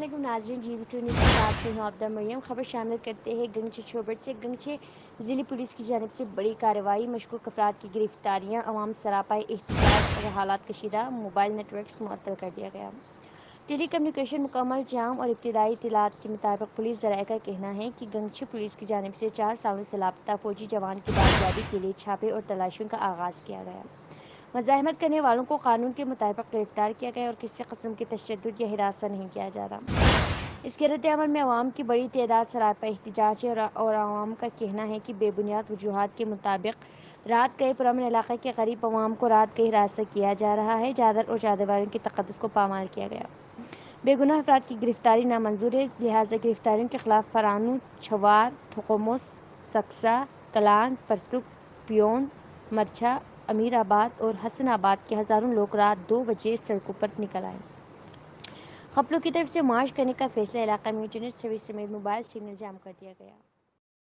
علیکم ناظرین، G B news کے ساتھ میں ہوں عبدہ مریم۔ خبر شامل کرتے ہیں گنگچے شوبر سے۔ گنگچے ضلعی پولیس کی جانب سے بڑی کارروائی، مشکوک افراد کی گرفتاریاں، عوام سراپا احتجاج اور حالات کشیدہ، موبائل نیٹ ورکس معطل کر دیا گیا۔ ٹیلی کمیونیکیشن مکمل جام اور ابتدائی اطلاعات کے مطابق پولیس ذرائع کا کہنا ہے کہ گنگچے پولیس کی جانب سے 4 سالوں سے لاپتہ فوجی جوان کی بازیابی کے لیے چھاپے اور تلاشیوں کا آغاز کیا گیا۔ مزاحمت کرنے والوں کو قانون کے مطابق گرفتار کیا گیا اور کسی قسم کے تشدد یا ہراساں نہیں کیا جا رہا۔ اس کے رد عمل میں عوام کی بڑی تعداد سراپا احتجاج ہے اور عوام کا کہنا ہے کہ بے بنیاد وجوہات کے مطابق رات گئے پرامن علاقے کے قریب عوام کو رات گئے ہراساں کیا جا رہا ہے، چادر اور چادر والوں کے تقدس کو پامال کیا گیا۔ بے گناہ افراد کی گرفتاری نامنظور ہے، لہٰذا گرفتاریوں کے خلاف فرانو، چھوار، تھوکوموس، سکسا، کلان، پرتک، پیون، مرچھا، امیر آباد اور حسن آباد کے ہزاروں لوگ رات 2 بجے سڑکوں پر نکل آئے۔ خپلوں کی طرف سے مارچ کرنے کا فیصلہ، علاقہ میں انٹرنیٹ سروس سمیت موبائل سگنل جام کر دیا گیا۔